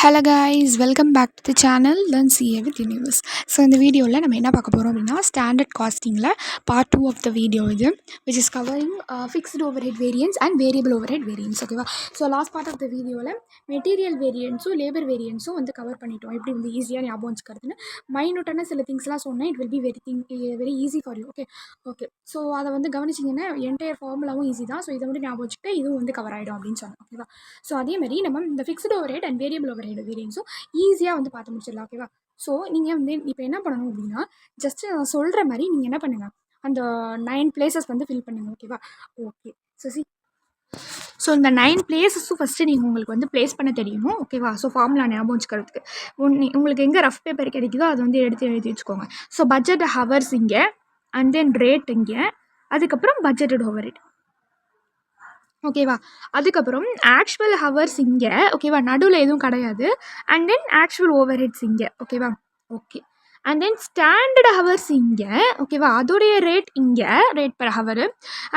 Hello guys, welcome back to the channel learn CA with universe. So இந்த வீடியோவில் நம்ம என்ன பார்க்க போகிறோம் அப்படின்னா, ஸ்டாண்டர்ட் காஸ்டிங்கில் பார்ட் 2 ஆஃப் த வீடியோ இது, which is covering fixed overhead variance and variable overhead variance. ஓகேவா? So last part of the வீடியோவில் மெட்டீரியல் வேரியன்ஸும் லேபர் வேரியன்ஸும் வந்து கவர் பண்ணிட்டோம். எப்படி வந்து ஈஸியாக ஞாபகம் வச்சுக்கிறதுன்னு மைனூட்டான சில திங்ஸ்லாம் சொன்னேன். It will be very easy for you. Okay so அதை வந்து கவனிச்சிங்கன்னா என்டையர் ஃபார்முலாவும் ஈஸி தான். ஸோ இதை வந்து ஞாபகம் வச்சுக்கிட்டு இதுவும் வந்து கவர் ஆகிடும் அப்படின்னு சொன்னேன். ஓகேவா? ஸோ அதேமாதிரி நம்ம இந்த fixed overhead and variable overhead வேரியன்ஸும் ஈஸியாக வந்து பார்த்து முடிச்சிடலாம். ஓகேவா? ஸோ நீங்கள் வந்து இப்போ என்ன பண்ணணும் அப்படின்னா, ஜஸ்ட்டு நான் சொல்கிற மாதிரி நீங்கள் என்ன பண்ணுங்கள், அந்த 9 பிளேசஸ் வந்து ஃபில் பண்ணுங்கள். ஓகேவா? ஓகே ஸோ இந்த 9 பிளேஸஸும் ஃபஸ்ட்டு நீங்கள் உங்களுக்கு வந்து ப்ளேஸ் பண்ண தெரியணும். ஓகேவா? ஸோ ஃபார்முலா ஞாபகம் வச்சுக்கிறதுக்கு உங்களுக்கு எங்கே ரஃப் பேப்பர் கிடைக்குதோ அதை வந்து எடுத்து எழுதி வச்சுக்கோங்க. ஸோ பட்ஜெட் ஹவர்ஸ் இங்கே, அண்ட் தென் ரேட் இங்கே, அதுக்கப்புறம் பட்ஜெட்டட் ஓவர் ஹெட். ஓகேவா? அதுக்கப்புறம் ஆக்சுவல் ஹவர்ஸ் இங்கே. ஓகேவா? நடுவில் எதுவும் கிடையாது. And then actual overheads இங்கே. ஓகேவா? Okay. And then standard hours இங்கே. ஓகேவா? அதோடைய ரேட் இங்கே, rate per hour.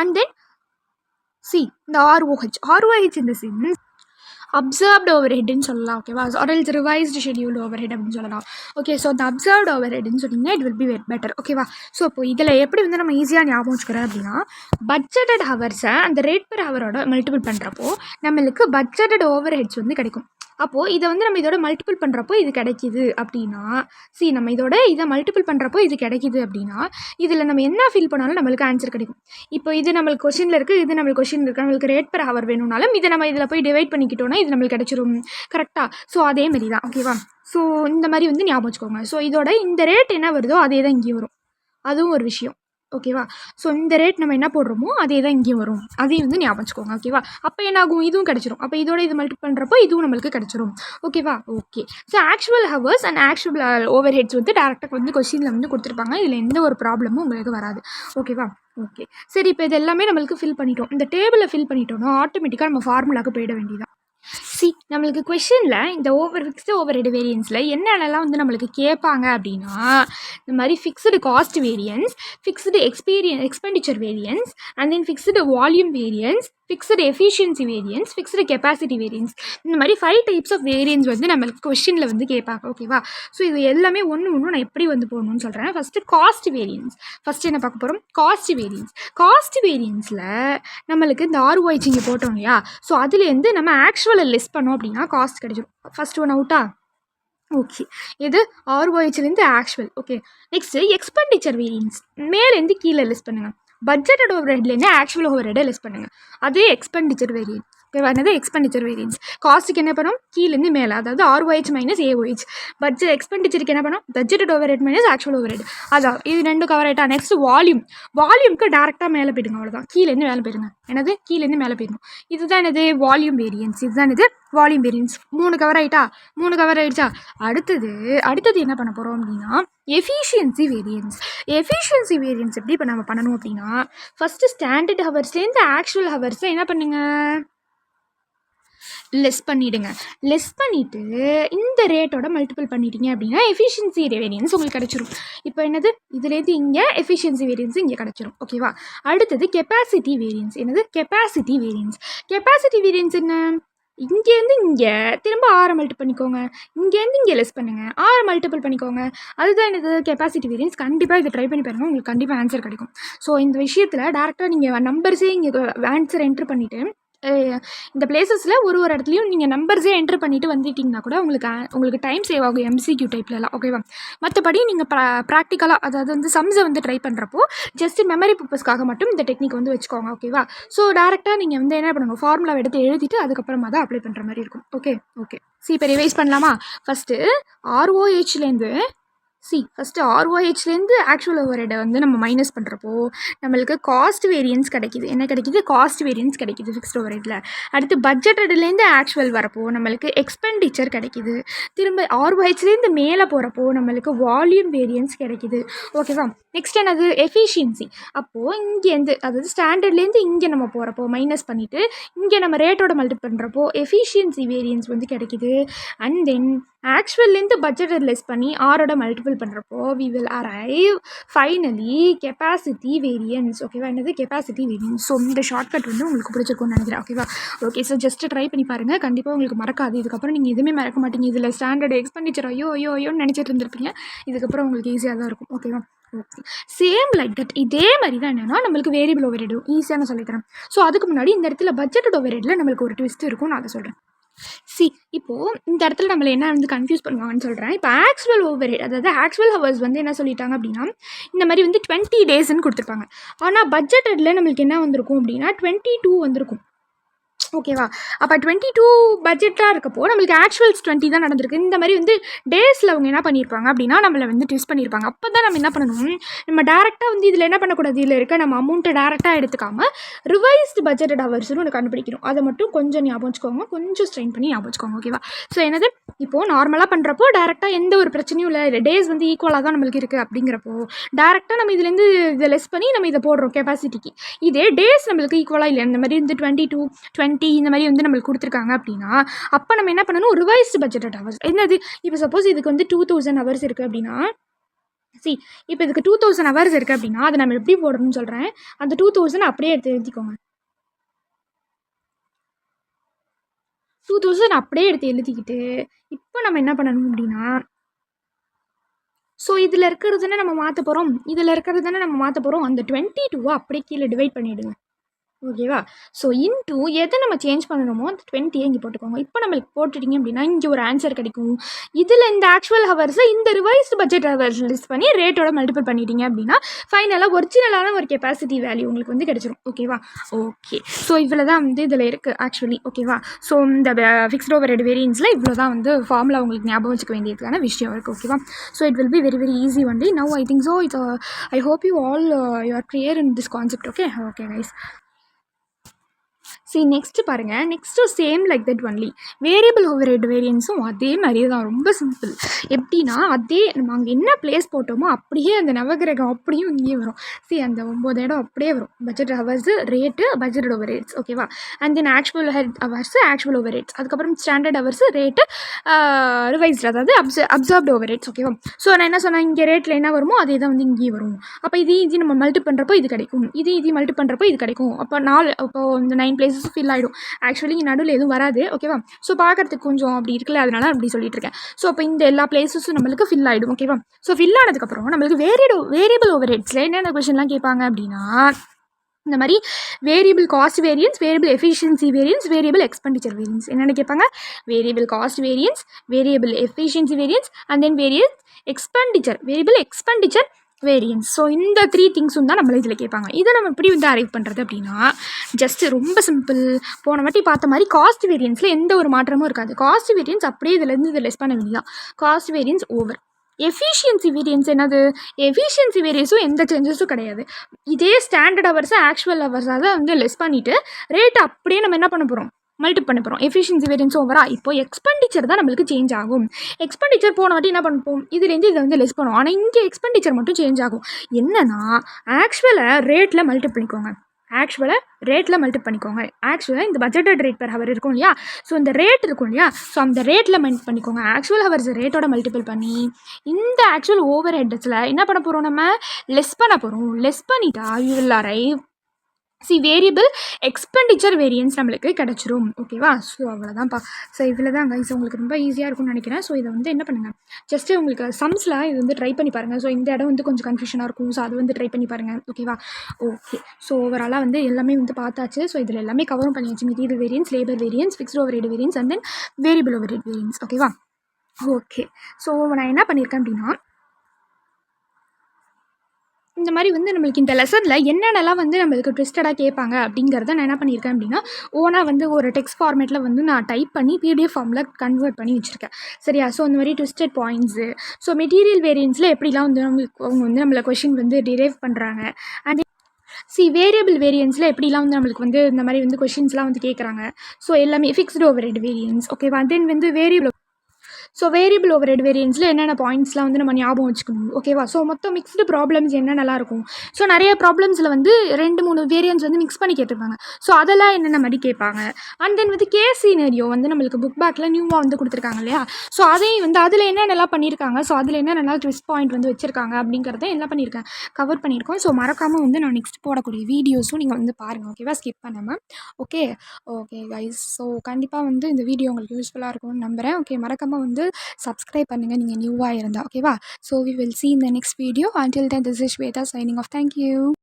And then இந்த ஆர்ஓஹெச் இந்த சென்ஸ் அப்சர்வ்டு ஓவர் ஹெட்னு சொல்லலாம். ஓகேவா? Or else revised scheduled overhead அப்படின்னு சொல்லலாம். ஓகே. ஸோ அந்த அப்சர்வ்டு ஓவர் ஹெட்னு சொன்னீங்கன்னா இட் வில் பி பெட்டர். ஓகேவா? ஸோ இப்போ இதில் எப்படி வந்து நம்ம ஈஸியாக ஞாபகம் வச்சுக்கிறோம் அப்படின்னா, பட்ஜெட்டட் ஹவர்ஸை அந்த ரேட் பர் ஹவரோட மல்டிபிள் பண்ணுறப்போ நம்மளுக்கு பட்ஜெட்டட் ஓவர் ஹெட்ஸ் வந்து கிடைக்கும். அப்போது இதை வந்து நம்ம இதோட மல்டிபிள் பண்ணுறப்போ இது கிடைக்கிது அப்படின்னா, நம்ம இதை மல்டிபிள் பண்ணுறப்போ இது கிடைக்கிது அப்படின்னா, இதில் நம்ம என்ன ஃபில் பண்ணாலும் நம்மளுக்கு ஆன்சர் கிடைக்கும். இப்போ இது நம்மளுக்கு கொஷினில் இருக்குது, இது நம்மளுக்கு கொஷின் இருக்குது, நம்மளுக்கு ரேட் பர் ஹவர் வேணும்னாலும் இதை நம்ம இதில் போய் டிவைட் பண்ணிக்கிட்டோன்னா இது நம்மளுக்கு கிடைச்சிரும். கரெக்டாக? ஸோ அதேமாரி தான். ஓகேவா? ஸோ இந்த மாதிரி வந்து ஞாபகம் வச்சுக்கோங்க. ஸோ இதோட இந்த ரேட் என்ன வருதோ அதே தான் இங்கேயும் வரும். அதுவும் ஒரு விஷயம். ஓகேவா? ஸோ இந்த ரேட் நம்ம என்ன போடுறோமோ அதே தான் இங்கேயும் வரும். அதையும் வந்து ஞாபகம் வச்சுக்கோங்க. ஓகேவா? அப்போ என்ன ஆகும், இதுவும் கிடச்சிரும். அப்போ இதோட இது மல்டிபிள் பண்ணுறப்போ இதுவும் நம்மளுக்கு கிடச்சிரும். ஓகேவா? Okay. So actual hours and actual overheads வந்து டேரெக்டாக வந்து கொஸ்டினில் வந்து கொடுத்துருப்பாங்க. இதில் எந்த ஒரு ப்ராப்ளமும் உங்களுக்கு வராது. ஓகேவா? ஓகே. சரி, இப்போ இது எல்லாமே நம்மளுக்கு ஃபில் பண்ணிட்டோம். இந்த டேபிளை ஃபில் பண்ணிட்டோம்னா ஆட்டோமேட்டிக்காக நம்ம ஃபார்முலாவுக்கு போயிட வேண்டியதான். நம்மளுக்கு கொஷினில் இந்த ஃபிக்ஸ்டு ஓவர் ஹெட் வேரியன்ஸில் என்னென்னலாம் வந்து நம்மளுக்கு கேட்பாங்க அப்படின்னா, இந்த மாதிரி fixed cost variance, fixed expenditure variance, and then fixed volume variance, fixed efficiency variance, fixed capacity variance, இந்த மாதிரி 5 டைப்ஸ் ஆஃப் வேரியன்ஸ் வந்து நம்மளுக்கு கொஷினில் வந்து கேட்பாங்க. ஓகேவா? ஸோ இது எல்லாமே ஒன்று நான் எப்படி வந்து போடணும்னு சொல்கிறேன். First cost variance. ஃபஸ்ட்டு என்ன பார்க்க போகிறோம்? காஸ்ட் வேரியன்ஸில் நம்மளுக்கு இந்த ஆர்ஓஹெச் இங்கே போட்டோம் இல்லையா? ஸோ அதுலேருந்து நம்ம ஆக்சுவலை லிஸ்ட் பண்ணோம் அப்படின்னா காஸ்ட் கிடைச்சிடும். ஃபஸ்ட் ஒன் அவுட்டா? ஓகே. இது ஆர்ஓஹெச்லேருந்து actual. Okay. Next expenditure variance மேலேருந்து கீழே லிஸ்ட் பண்ணுங்கள். பட்ஜெட்டட் ஓவர் ஹெட்லேருந்து ஆக்சுவல் ஓவர் ஹெட்டை லிஸ்ட் பண்ணுங்கள். அதே எக்ஸ்பெண்டிச்சர் வேரியன்ஸ். ஓகேவா? என்னது எக்ஸ்பெண்டிச்சர் வேரியன்ஸ். காஸ்ட்டுக்கு என்ன பண்ணும்? கீழேருந்து மேலே, அதாவது ஆர்ஓஹெச் மைனஸ் ஏஓஹெச். எக்ஸ்பெண்டிச்சருக்கு என்ன பண்ணும்? Budgeted over head minus actual over head. அதான் இது ரெண்டும் கவர் ஆகிட்டா. நெக்ஸ்ட் வால்யூம்க்கு டேரெக்டாக மேலே போயிடுங்க. அவ்வளோதான். கீழேருந்து மேலே போயிடுங்க. என்னது? கீழேருந்து மேலே போயிடணும். இதுதான் என்னது? Volume variance. இதுதான் இது வால்யூம் வேரியன்ஸ். 3 கவர் ஆகிட்டா? 3 கவர் ஆகிடுச்சா? அடுத்தது என்ன பண்ண போகிறோம் அப்படின்னா, எஃபிஷியன்சி வேரியன்ஸ் எப்படி இப்போ நம்ம பண்ணணும் அப்படின்னா, ஃபஸ்ட்டு ஸ்டாண்டர்ட் ஹவர்ஸ்லேருந்து ஆக்சுவல் ஹவர்ஸை என்ன பண்ணுங்க, லெஸ் பண்ணிவிடுங்க. லெஸ் பண்ணிவிட்டு இந்த ரேட்டோட மல்டிபிள் பண்ணிட்டீங்க அப்படின்னா எஃபிஷியன்சி வேரியன்ஸ் உங்களுக்கு கிடச்சிரும். இப்போ என்னது? இதுலேருந்து இங்கே எஃபிஷியன்சி வேரியன்ஸ் இங்கே கிடச்சிரும். ஓகேவா? அடுத்தது கெப்பாசிட்டி வேரியன்ஸ். என்னது? கெப்பாசிட்டி வேரியன்ஸ் என்ன? இங்கேருந்து இங்கே திரும்ப 6 மல்டிபிள் பண்ணிக்கோங்க. இங்கேருந்து இங்கே லெஸ் பண்ணுங்கள். 6 மல்டிபிள் பண்ணிக்கோங்க. அதுதான் என்னது? Capacity variance. கண்டிப்பாக இதை ட்ரை பண்ணி பாருங்கள், உங்களுக்கு கண்டிப்பாக ஆன்சர் கிடைக்கும். ஸோ இந்த விஷயத்தில் டேரெக்டாக நீங்கள் நம்பர்ஸே இங்கே ஆன்சர் என்ட்ரு பண்ணிவிட்டு இந்த பிளேசஸில் ஒரு இடத்துலையும் நீங்கள் நம்பர்ஸே என்ட்ரு பண்ணிவிட்டு வந்துட்டிங்கன்னா கூட உங்களுக்கு டைம் சேவ் ஆகும் எம்சிக்யூ டைப்லலாம். ஓகேவா? மற்றபடி நீங்கள் ப்ராக்டிக்கலாக, அதாவது வந்து சம்ஸை வந்து ட்ரை பண்ணுறப்போ ஜஸ்ட் மெமரி பர்பஸ்க்காக மட்டும் இந்த டெக்னிக் வந்து வச்சுக்கோங்க. ஓகேவா? ஸோ டேரெக்டாக நீங்கள் வந்து என்ன பண்ணணும், ஃபார்முலாவை எடுத்து எழுதிட்டு அதுக்கப்புறமா தான் அப்ளை பண்ணுற மாதிரி இருக்கும். ஓகே. இப்போ ரிவைஸ் பண்ணலாமா? ஃபஸ்ட்டு ஆர்ஓஹெச்லேருந்து ஆக்சுவல் ஓவர் ஹெட்டை வந்து நம்ம மைனஸ் பண்ணுறப்போ நம்மளுக்கு காஸ்ட் வேரியன்ஸ் கிடைக்கிது. என்ன கிடைக்கிது? காஸ்ட் வேரியன்ஸ் கிடைக்கிது ஃபிக்ஸ்ட் ஓவர் ஹெட்டில். அடுத்து பட்ஜெட்டட்லேருந்து ஆக்சுவல் வரப்போ நம்மளுக்கு எக்ஸ்பெண்டிச்சர் கிடைக்கிது. திரும்ப ஆர்ஓஹெச்லேருந்து மேலே போகிறப்போ நம்மளுக்கு வால்யூம் வேரியன்ஸ் கிடைக்கிது. ஓகேவா? நெக்ஸ்ட் என்னது? எஃபிஷியன்சி. அப்போது இங்கேருந்து, அதாவது ஸ்டாண்டர்ட்லேருந்து இங்கே நம்ம போகிறப்போ மைனஸ் பண்ணிவிட்டு இங்கே நம்ம ரேட்டோட மல்டிபிள் பண்ணுறப்போ எஃபிஷியன்சி வேரியன்ஸ் வந்து கிடைக்கிது. அண்ட் தென் ஆக்சுவல்லேருந்து பட்ஜெட்டை லெஸ் பண்ணி ஆரோட மல்டிபிள் மல்டிபிள் பண்ணுறப்போ we will arrive finally capacity variance. ஓகேவா, என்னது கெப்பாசிட்டி வேரியன்ஸ். ஸோ இந்த ஷார்ட்கட் வந்து உங்களுக்கு பிடிச்சிருக்கும்னு நினைக்கிறேன். ஓகேவா, ஓகே. ஸோ ஜஸ்ட் ட்ரை பண்ணி பாருங்கள், கண்டிப்பாக உங்களுக்கு மறக்காது. இதுக்கப்புறம் நீங்கள் எதுவுமே மறக்க மாட்டீங்க. இதில் ஸ்டாண்டர்ட் எக்ஸ்பெண்டிச்சர் ஐயோன்னு நினச்சிட்டு இருந்திருப்பீங்க. இதுக்கப்புறம் உங்களுக்கு ஈஸியாக தான் இருக்கும். ஓகேவா, ஓகே. சேம் லைக் தட் இதே மாதிரி தான் என்னென்னா நம்மளுக்கு வேரியபிள் ஓவர்ஹெட் ஈஸியாக நான் சொல்லித்தரேன். ஸோ அதுக்கு முன்னாடி இந்த இடத்துல பட்ஜெட்டட் ஓவர்ஹெட்டில் நம்மளுக்கு ஒரு ட்விஸ்ட் இருக்கும், நான் அதை சொல்கிறேன். இப்போது இந்த இடத்துல நம்மளை என்ன வந்து கன்ஃபியூஸ் பண்ணுவாங்கன்னு சொல்கிறேன். இப்போ ஆக்சுவல் ஓவர்ஹெட், அதாவது ஆக்சுவல் ஹவர்ஸ் வந்து என்ன சொல்லிட்டாங்க அப்படின்னா இந்த மாதிரி வந்து 20 டேஸ்ன்னு கொடுத்துருப்பாங்க. ஆனால் பட்ஜெட்டடில் நம்மளுக்கு என்ன வந்திருக்கும் அப்படின்னா 22 வந்திருக்கும். ஓகேவா, அப்போ 22 பட்ஜெட்டாக இருக்கப்போ நம்மளுக்கு ஆக்சுவல்ஸ் 20 தான் நடந்திருக்கு. இந்த மாதிரி வந்து டேஸில் அவங்க என்ன பண்ணியிருப்பாங்க அப்படின்னா நம்மளை வந்து ட்விஸ்ட் பண்ணியிருப்பாங்க. அப்போ தான் நம்ம என்ன பண்ணணும், நம்ம டேரெக்டாக வந்து இதில் என்ன பண்ணக்கூடாது, இதில் இருக்க நம்ம அமௌண்ட்டை டேரெக்டாக எடுத்துக்காமல் ரிவைஸ்டு பட்ஜெட்டட் ஹவர்ஸ்னு ஒன்று கண்டுபிடிக்கணும். அதை மட்டும் கொஞ்சம் ஞாபகம் வச்சுக்கோங்க, கொஞ்சம் ஸ்ட்ரெயின் பண்ணி ஞாபகம் வச்சுக்கோங்க. ஓகேவா, ஸோ என்னது இப்போது நார்மலாக பண்ணுறப்போ டேரெக்டாக எந்த ஒரு பிரச்சனையும் இல்லை, டேஸ் வந்து ஈக்குவலாக தான் நம்மளுக்கு இருக்குது. அப்படிங்கிறப்போ டேரெக்டாக நம்ம இதுலேருந்து இதை லெஸ் பண்ணி நம்ம இதை போடுறோம் கெப்பாசிட்டிக்கு. இதே டேஸ் நம்மளுக்கு ஈக்குவலாக இல்லை, இந்த மாதிரி வந்து 22 20 இந்த மாதிரி வந்து நம்மளுக்கு கொடுத்துருக்காங்க அப்படின்னா அப்போ நம்ம என்ன பண்ணணும், ரிவைஸ்டு பட்ஜெட்டட் ஹவர்ஸ். என்னது, இப்போ சப்போஸ் இதுக்கு வந்து 2000 ஹவர்ஸ் இருக்குது அப்படின்னா இப்போ இதுக்கு 2000 ஹவர்ஸ் இருக்குது அப்படின்னா அதை நம்ம எப்படி போடணும்னு சொல்கிறேன். அந்த 2000 அப்படியே எடுத்து எழுதிக்கோங்க. 2000 அப்படியே எடுத்து எழுதிக்கிட்டு இப்போ நம்ம என்ன பண்ணணும் அப்படின்னா ஸோ இதில் இருக்கிறது தானே நம்ம மாற்ற போகிறோம், அந்த 22 அப்படியே கீழே டிவைட் பண்ணிவிடுங்க. ஓகேவா, ஸோ இன்ட்டு எதை நம்ம சேஞ்ச் பண்ணணுமோ அந்த 20 இங்கே போட்டுக்கோங்க. இப்போ நம்மளுக்கு போட்டுட்டிங்க அப்படின்னா இங்கே ஒரு ஆன்சர் கிடைக்கும். இதில் இந்த ஆக்சுவல் ஹவர்ஸை இந்த ரிவைஸ்டு பட்ஜெட் ஹவர்ஸ் லிஸ்ட் பண்ணி ரேட்டோட மல்டிபிள் பண்ணிட்டீங்க அப்படின்னா ஃபைனலாக ஒரிஜினலான ஒரு கெப்பாசிட்டி வேல்யூ உங்களுக்கு வந்து கிடச்சிரும். ஓகேவா, ஓகே. ஸோ இவ்வளோ தான் வந்து இதில் இருக்குது ஆக்சுவலி. ஓகேவா, ஸோ இந்த ஃபிக்ஸ்ட் ஓவர்ஹெட் வேரியன்ஸில் இவ்வளோ தான் வந்து ஃபார்முலா உங்களுக்கு ஞாபகம் வச்சுக்க வேண்டியதுக்கான விஷயம் இருக்குது. ஓகேவா, so it will be very very easy only. Now I think so it's I hope you all you are clear in this concept. Okay guys. Next பாருங்கள், next same like that only variable overhead வேரியன்ஸும் அதே மாதிரியே தான், ரொம்ப simple. எப்படின்னா அதே நம்ம அங்கே என்ன பிளேஸ் போட்டோமோ அப்படியே அந்த நவகிரகம் அப்படியும் இங்கேயே வரும். அந்த 9 இடம் அப்படியே வரும். Budget hours, rate, budget overheads. ஓகேவா, and then actual hours, actual overheads, அதுக்கப்புறம் ஸ்டாண்டர்ட் ஹவர்ஸு, ரேட்டு, ரிவைஸ்டு, அதாவது அப்சர்வ்டு ஓவர்ஹெட்ஸ். ஓகேவா, ஸோ நான் என்ன சொன்னேன், இங்கே ரேட்டில் என்ன வருமோ அதே தான் வந்து இங்கேயும் வரும். அப்போ இது நம்ம மல்டி பண்ணுறப்போ இது கிடைக்கும், இது மல்டி பண்ணுறப்போ இது கிடைக்கும். அப்போ இந்த 9 பிளேஸஸ் ஃபில் ஆகிடும். ஆக்சுவலி நடுவில் எதுவும் வராது. ஓகேவா, ஸோ பார்க்குறதுக்கு கொஞ்சம் அப்படி இருக்குல்ல, அதனால அப்படி சொல்லிட்டு இருக்கேன். ஸோ அப்போ இந்த எல்லா பிளேஸஸும் நம்மளுக்கு ஃபில் ஆகிடும். ஓகேவா, ஸோ ஃபில் ஆனதுக்கப்புறம் நம்மளுக்கு வேரியபிள் ஓவர்ஹெட்ஸில் என்னென்ன கொஷின்லாம் கேட்பாங்க அப்படின்னா இந்த மாதிரி variable cost variance, variable efficiency variance, variable expenditure variance. என்னென்ன கேட்பாங்க, variable cost variance, variable efficiency variance, and then variable expenditure variance. So இந்த 3 திங்ஸும் தான் நம்மள இதில் கேட்பாங்க. இதை நம்ம எப்படி வந்து அரைவ் பண்ணுறது அப்படின்னா ஜஸ்ட்டு ரொம்ப சிம்பிள். போன வாட்டி பார்த்த மாதிரி காஸ்ட் வேரியன்ஸில் எந்த ஒரு மாற்றமும் இருக்காது. காஸ்ட் வேரியன்ஸ் அப்படியே இதிலேருந்து இதை லெஸ் பண்ண வேண்டியதான். Cost variance over. Efficiency variance என்னது, எஃபிஷியன்சி வேரியன்ஸும் எந்த சேஞ்சஸும் கிடையாது. இதே ஸ்டாண்டர்ட் ஹவர்ஸை ஆக்சுவல் ஹவர்ஸாக தான் வந்து லெஸ் பண்ணிவிட்டு ரேட் அப்படியே நம்ம என்ன பண்ண போகிறோம், மல்டி பண்ண போகிறோம். எஃபிஷியன்சி வேரியன்ஸ் ஓவரா. இப்போ எக்ஸ்பெண்டிச்சர் தான் நம்மளுக்கு சேஞ்ச் ஆகும். எக்ஸ்பெண்டிச்சர் போன வாட்டி என்ன பண்ணுவோம், இதுலேருந்து இதை வந்து லெஸ் பண்ணுவோம். ஆனால் இங்கே எக்ஸ்பெண்டிச்சர் மட்டும் சேஞ்ச் ஆகும். என்னன்னா ஆக்சுவலை ரேட்டில் மல்டி பண்ணிக்கோங்க. ஆக்சுவலாக இந்த பட்ஜெட்டட் ரேட் பெர் ஹவர் இருக்கும் இல்லையா, ஸோ இந்த ரேட் இருக்கும் இல்லையா, ஸோ அந்த ரேட்டில் மென்ட் பண்ணிக்கோங்க. ஆக்சுவல் ஹவர்ஸ் ரேட்டோட மல்டிபிள் பண்ணி இந்த ஆக்சுவல் ஓவர் ஹெட்ஸில் என்ன பண்ண போகிறோம், நம்ம லெஸ் பண்ண போகிறோம். லெஸ் பண்ணிட்டா you will arrive variable expenditure variance நம்மளுக்கு கிடச்சிரும். ஓகேவா, ஸோ அவ்வளோதான்ப்பா. ஸோ இதில் தான் கைஸ் உங்களுக்கு ரொம்ப ஈஸியாக இருக்கும்னு நினைக்கிறேன். ஸோ இதை வந்து என்ன பண்ணுங்கள், ஜஸ்ட்டு உங்களுக்கு சம்ஸில் இது வந்து ட்ரை பண்ணி பாருங்கள். ஸோ இந்த இடம் வந்து கொஞ்சம் கன்ஃபியூஷனாக இருக்கும். ஸோ அது வந்து ட்ரை பண்ணி பாருங்கள். ஓகேவா, ஓகே. ஸோ ஓவராலாக வந்து எல்லாமே வந்து பார்த்தாச்சு. ஸோ இதில் எல்லாமே கவரும் பண்ணியாச்சு. Material variance, labour variance, fixed overhead variance, and then variable overhead variance. ஓகேவா, ஓகே. ஸோ நான் என்ன பண்ணியிருக்கேன் அப்படின்னா இந்த மாதிரி வந்து நம்மளுக்கு இந்த லெசனில் என்னென்னலாம் வந்து நம்மளுக்கு ட்விஸ்டடாக கேட்பாங்க அப்படிங்கிறத நான் என்ன பண்ணியிருக்கேன் அப்படின்னா ஓனாக வந்து ஒரு டெக்ஸ்ட் ஃபார்மேட்டில் வந்து நான் டைப் பண்ணி பிடிஎஃப் ஃபார்மில் கன்வெர்ட் பண்ணி வச்சுருக்கேன். சரியா, ஸோ அந்த மாதிரி ட்விஸ்டட் பாயிண்ட்ஸு, ஸோ மெட்டீரியல் வேரியன்ஸில் எப்படிலாம் வந்து அவங்க வந்து நம்மளை கொஷின் வந்து டிரைவ் பண்ணுறாங்க, அண்ட் வேரியபிள் வேரியன்ஸில் எப்படிலாம் வந்து நம்மளுக்கு வந்து இந்த மாதிரி வந்து கொஷின்ஸ்லாம் வந்து கேட்குறாங்க. ஸோ எல்லாமே ஃபிக்ஸ்டு ஓவர்ஹெட் வேரியன்ஸ். ஓகேவா, தென் வந்து variable so variable overhead வேரியன்ஸில் என்னென்ன பாயிண்ட்ஸ்லாம் வந்து நம்ம ஞாபகம் வச்சுக்கணும், ஓகேவா? ஸோ மொத்தம் மிக்ஸ்டு ப்ராப்ளம்ஸ் என்னென்னலாம் இருக்கும். ஸோ நிறைய ப்ராப்ளம்ஸில் வந்து 2-3 வேரியன்ஸ் வந்து மிக்ஸ் பண்ணி கேட்டிருப்பாங்க. ஸோ அதெல்லாம் என்னென்ன மாதிரி கேட்பாங்க. அண்ட் தென் வந்து கேஸ் சினரியோ வந்து நம்மளுக்கு புக் பேக்கில் நியூவாக வந்து கொடுத்துருக்காங்க இல்லையா? ஸோ அதையும் வந்து அதில் என்னென்னலாம் பண்ணியிருக்காங்க, ஸோ அதில் என்னென்னலாம் ட்விஸ்ட் பாயிண்ட் வந்து வச்சுருக்காங்க அப்படிங்கிறத என்ன பண்ணியிருக்கேன், கவர் பண்ணியிருக்கோம். ஸோ மறக்காமல் வந்து நான் நெக்ஸ்ட் போடக்கூடிய வீடியோஸும் நீங்கள் வந்து பாருங்கள், ஓகேவா? ஸ்கிப் பண்ணாமல். ஓகே ஓகே கைஸ், ஸோ கண்டிப்பாக வந்து இந்த வீடியோ உங்களுக்கு யூஸ்ஃபுல்லாக இருக்கும்னு நம்புகிறேன். ஓகே, மறக்காமல் வந்து சப்ஸ்கிரைப் பண்ணுங்கள் நீங்கள் நியூவாக இருந்தால், ஓகேவா? So we will see in the next video. Until then, this is Shweta signing off. Thank you.